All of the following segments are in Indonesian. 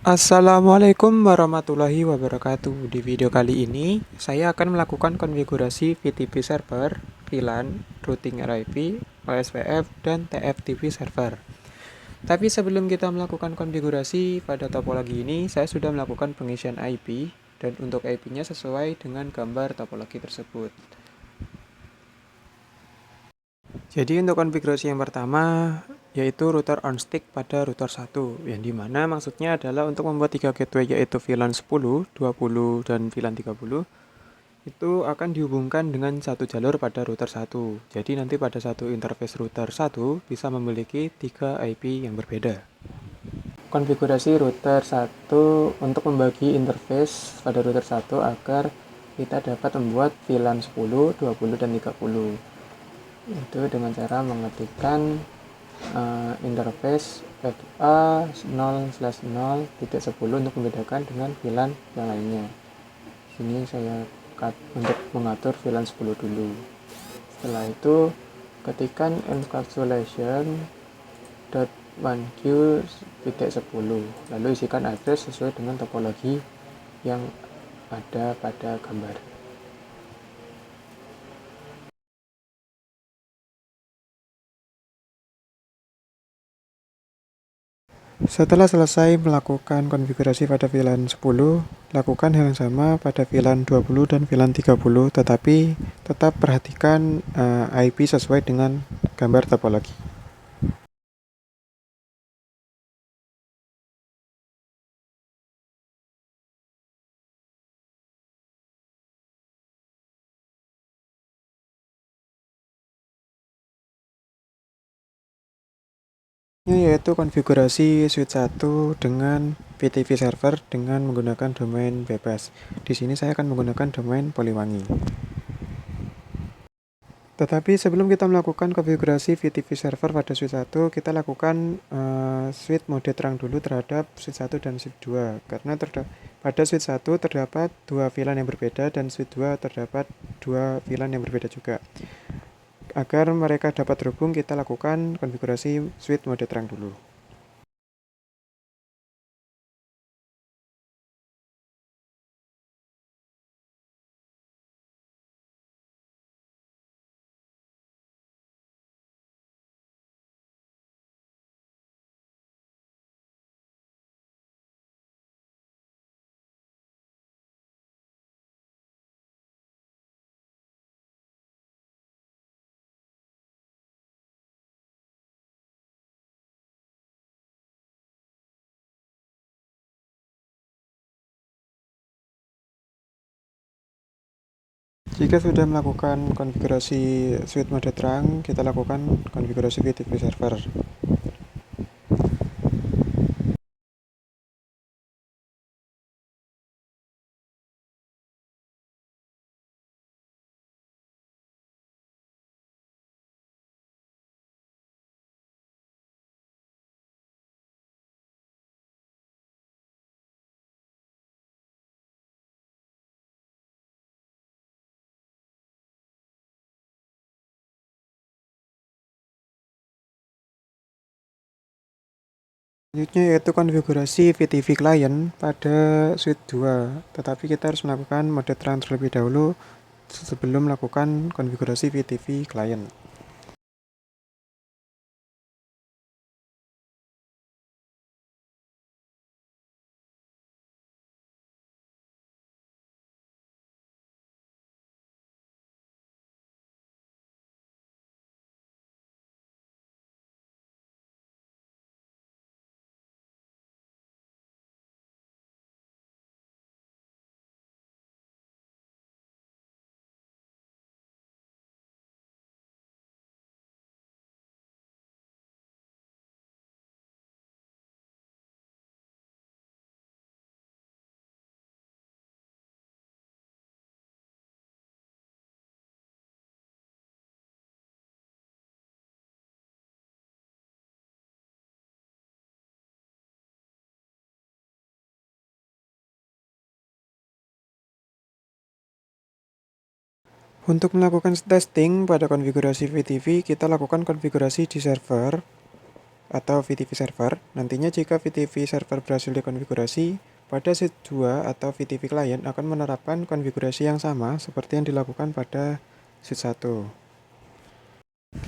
Assalamualaikum warahmatullahi wabarakatuh. Di video kali ini, saya akan melakukan konfigurasi VTP server, VLAN, routing RIP, OSPF, dan TFTP server. Tapi sebelum kita melakukan konfigurasi pada topologi ini, saya sudah melakukan pengisian IP, dan untuk IP-nya sesuai dengan gambar topologi tersebut. Jadi untuk konfigurasi yang pertama yaitu router on stick pada router 1, yang dimana maksudnya adalah untuk membuat 3 gateway yaitu VLAN 10, 20, dan VLAN 30 itu akan dihubungkan dengan satu jalur pada router 1. Jadi nanti pada satu interface router 1 bisa memiliki 3 IP yang berbeda. Konfigurasi router 1 untuk membagi interface pada router 1 agar kita dapat membuat VLAN 10, 20, dan 30. Itu dengan cara mengetikkan interface FA 0/0.10 untuk membedakan dengan VLAN yang lainnya. Sini saya untuk mengatur VLAN 10 dulu. Setelah itu ketikkan encapsulation.1q.10, lalu isikan address sesuai dengan topologi yang ada pada gambar. Setelah selesai melakukan konfigurasi pada VLAN 10, lakukan hal yang sama pada VLAN 20 dan VLAN 30, tetapi tetap perhatikan IP sesuai dengan gambar topologi. Ini yaitu konfigurasi switch 1 dengan VTP server dengan menggunakan domain bebas. Di sini saya akan menggunakan domain Poliwangi. Tetapi sebelum kita melakukan konfigurasi VTP server pada switch 1, kita lakukan switch mode terang dulu terhadap switch 1 dan switch 2. Karena pada switch 1 terdapat dua VLAN yang berbeda dan switch 2 terdapat dua VLAN yang berbeda juga. Agar mereka dapat terhubung, kita lakukan konfigurasi switch mode terang dulu. Jika sudah melakukan konfigurasi switch mode terang, kita lakukan konfigurasi VTP server. Selanjutnya yaitu konfigurasi VTP client pada switch 2, tetapi kita harus melakukan mode terang terlebih dahulu sebelum melakukan konfigurasi VTP client. Untuk melakukan testing pada konfigurasi VTP, kita lakukan konfigurasi di server atau VTV server. Nantinya jika VTV server berhasil dikonfigurasi, pada switch 2 atau VTV client akan menerapkan konfigurasi yang sama seperti yang dilakukan pada switch 1.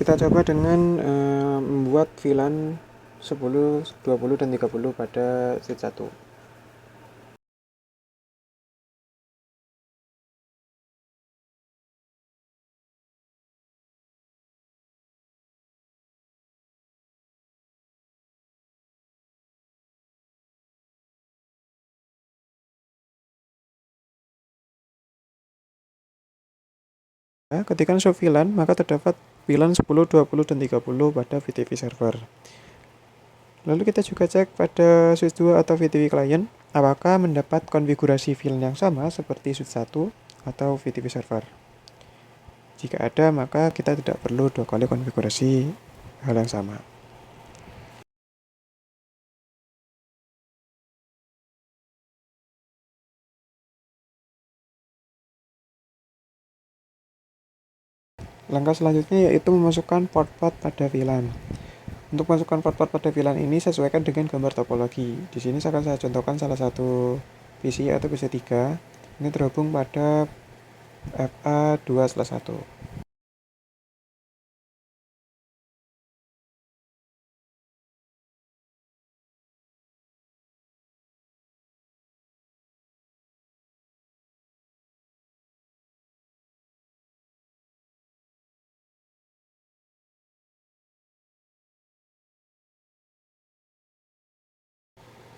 Kita coba dengan membuat VLAN 10, 20, dan 30 pada switch 1. Ketika show VLAN, maka terdapat VLAN 10, 20, dan 30 pada VTV server. Lalu kita juga cek pada switch 2 atau VTV client, apakah mendapat konfigurasi VLAN yang sama seperti switch 1 atau VTV server. Jika ada, maka kita tidak perlu 2 kali konfigurasi hal yang sama. Langkah selanjutnya yaitu memasukkan port-port pada VLAN. Untuk masukkan port-port pada VLAN ini sesuaikan dengan gambar topologi. Di sini saya contohkan salah satu PC atau PC3 ini terhubung pada FA2/1.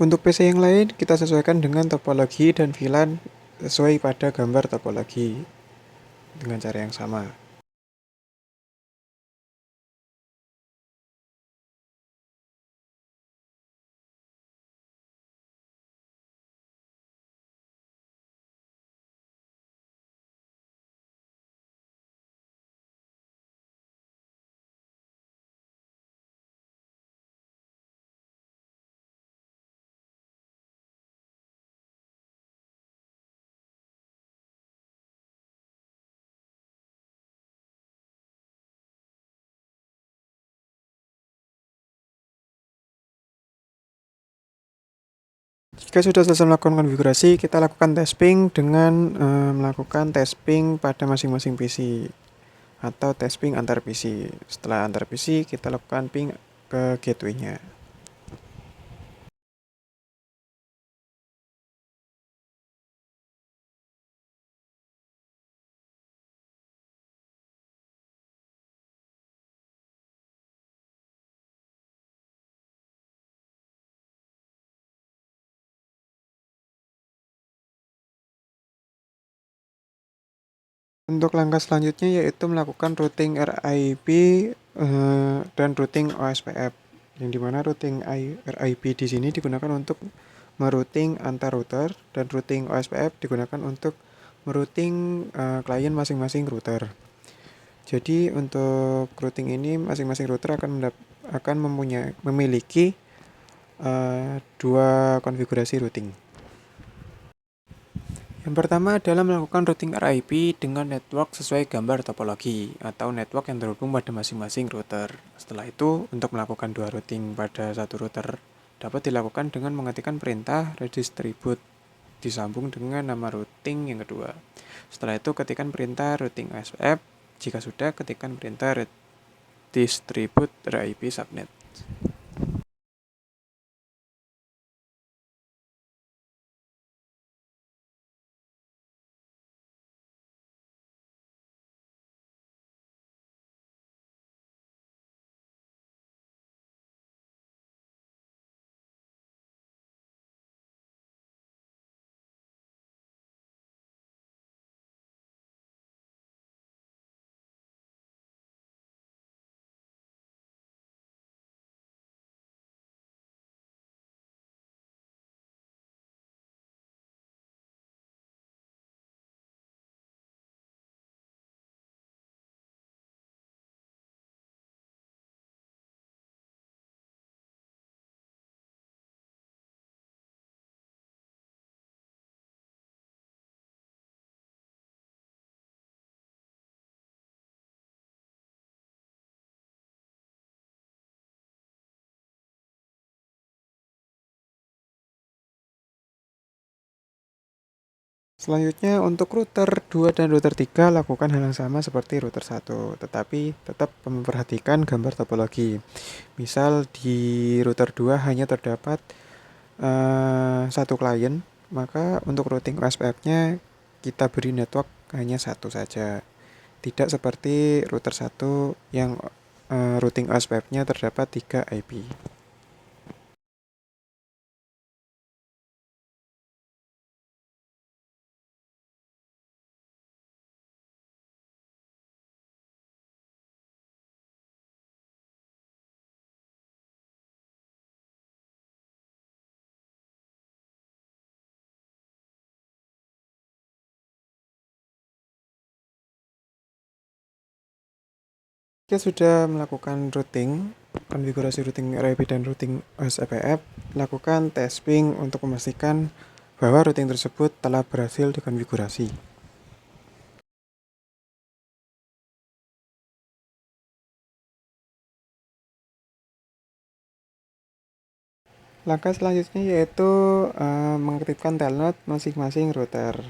Untuk PC yang lain, kita sesuaikan dengan topologi dan VLAN sesuai pada gambar topologi dengan cara yang sama. Jika sudah selesai melakukan konfigurasi, kita lakukan testing dengan melakukan testing pada masing-masing PC atau testing antar PC. Setelah antar PC, kita lakukan ping ke gateway-nya. Untuk langkah selanjutnya yaitu melakukan routing RIP dan routing OSPF. Yang dimana routing RIP di sini digunakan untuk merouting antar router dan routing OSPF digunakan untuk merouting klien masing-masing router. Jadi untuk routing ini masing-masing router akan memiliki dua konfigurasi routing. Yang pertama adalah melakukan routing RIP dengan network sesuai gambar topologi atau network yang terhubung pada masing-masing router. Setelah itu, untuk melakukan dua routing pada satu router dapat dilakukan dengan mengetikkan perintah redistribute disambung dengan nama routing yang kedua. Setelah itu, ketikkan perintah routing OSPF. Jika sudah, ketikkan perintah redistribute RIP subnet. Selanjutnya untuk router 2 dan router 3 lakukan hal yang sama seperti router 1, tetapi tetap memperhatikan gambar topologi. Misal di router 2 hanya terdapat satu klien, maka untuk routing OSPF-nya kita beri network hanya satu saja. Tidak seperti router 1 yang routing OSPF-nya terdapat 3 IP. Jika sudah melakukan routing, konfigurasi routing RIP dan routing OSPF, lakukan testing untuk memastikan bahwa routing tersebut telah berhasil dikonfigurasi. Langkah selanjutnya yaitu mengaktifkan telnet masing-masing router.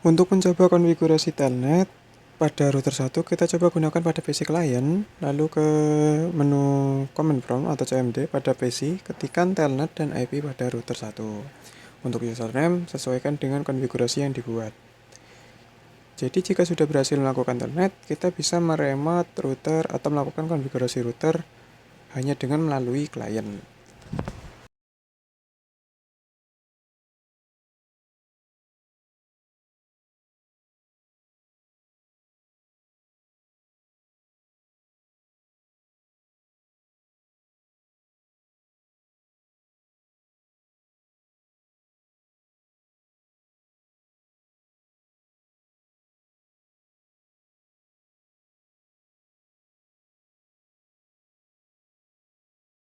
Untuk mencoba konfigurasi telnet pada router 1, kita coba gunakan pada PC klien, lalu ke menu command prompt atau CMD pada PC, ketikkan telnet dan IP pada router 1. Untuk username, sesuaikan dengan konfigurasi yang dibuat. Jadi jika sudah berhasil melakukan telnet, kita bisa meremote router atau melakukan konfigurasi router hanya dengan melalui klien.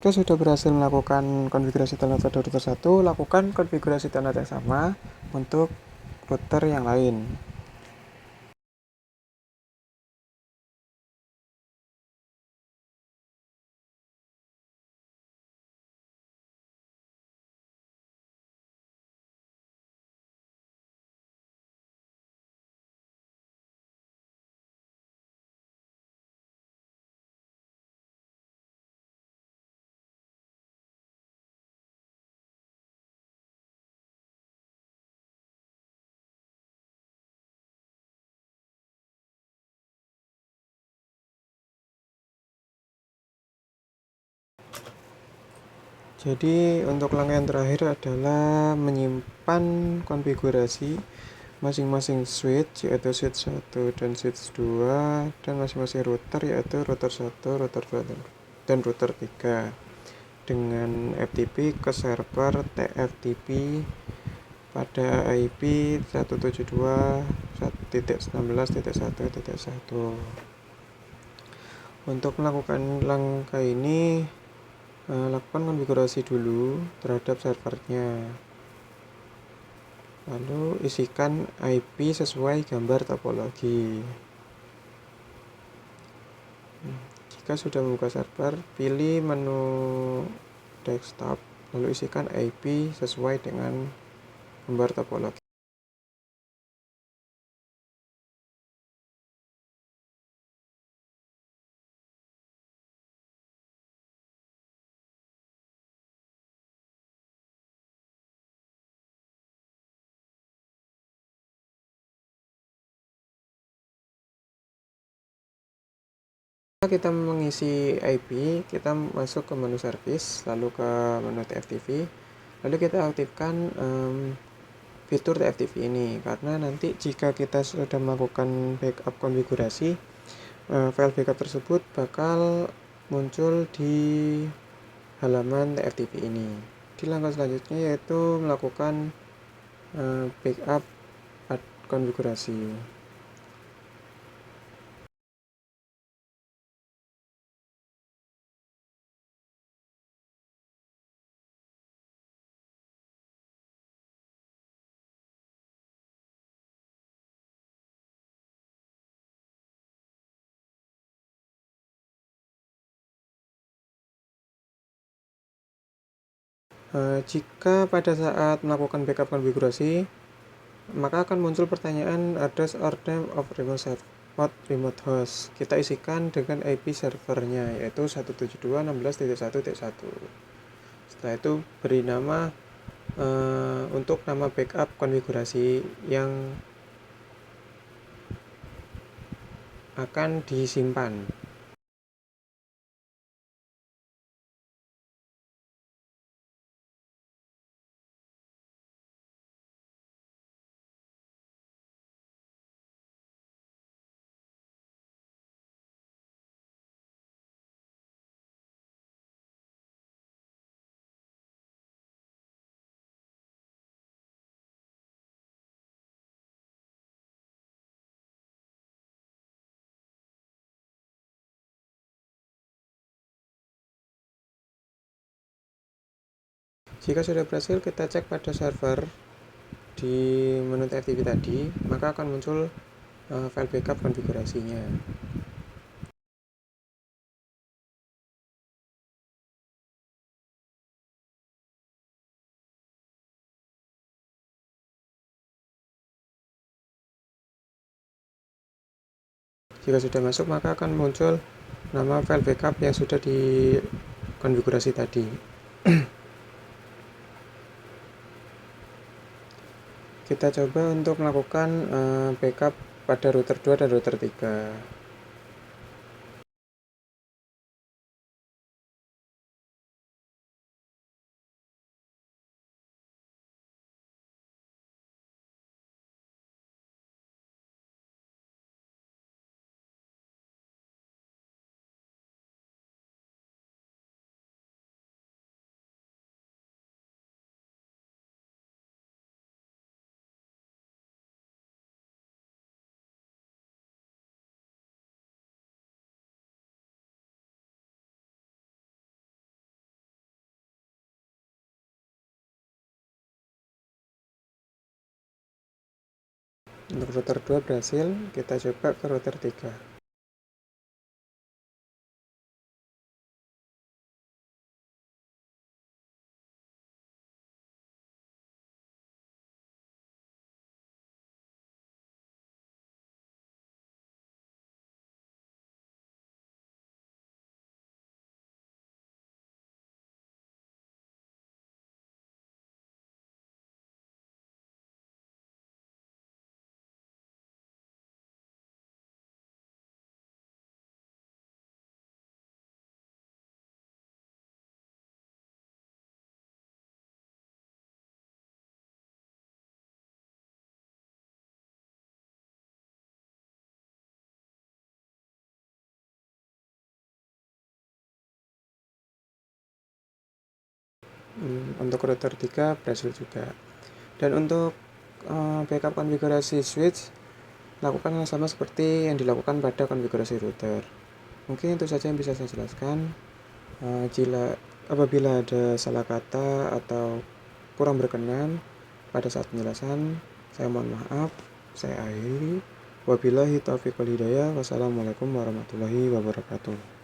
Jika sudah berhasil melakukan konfigurasi telnet pada router 1, lakukan konfigurasi telnet yang sama untuk router yang lain. Jadi untuk langkah yang terakhir adalah menyimpan konfigurasi masing-masing switch yaitu switch 1 dan switch 2 dan masing-masing router yaitu router 1, router 2 dan router 3 dengan FTP ke server TFTP pada IP 172.16.1.1. Untuk melakukan langkah ini, lakukan konfigurasi dulu terhadap servernya. Lalu isikan IP sesuai gambar topologi. Jika sudah membuka server, pilih menu desktop, lalu isikan IP sesuai dengan gambar topologi. Kita mengisi IP, kita masuk ke menu service, lalu ke menu TFTP, lalu kita aktifkan fitur TFTP ini, karena nanti jika kita sudah melakukan backup konfigurasi, file backup tersebut bakal muncul di halaman TFTP ini. Di langkah selanjutnya yaitu melakukan backup konfigurasi. Jika pada saat melakukan backup konfigurasi, maka akan muncul pertanyaan address or name of remote host. Kita isikan dengan IP servernya, yaitu 172.16.1.1. Setelah itu beri nama untuk nama backup konfigurasi yang akan disimpan. Jika sudah berhasil, kita cek pada server di menu TFTP tadi, maka akan muncul file backup konfigurasinya. Jika sudah masuk, maka akan muncul nama file backup yang sudah dikonfigurasi tadi. Kita coba untuk melakukan backup pada router 2 dan router 3. Untuk router 2 berhasil, kita coba ke router 3. Untuk router 3 berhasil juga. Dan untuk backup konfigurasi switch, lakukan yang sama seperti yang dilakukan pada konfigurasi router. Mungkin itu saja yang bisa saya jelaskan. Apabila ada salah kata atau kurang berkenan pada saat penjelasan, saya mohon maaf. Saya akhiri. Wabillahi taufiq wal hidayah. Wassalamualaikum warahmatullahi wabarakatuh.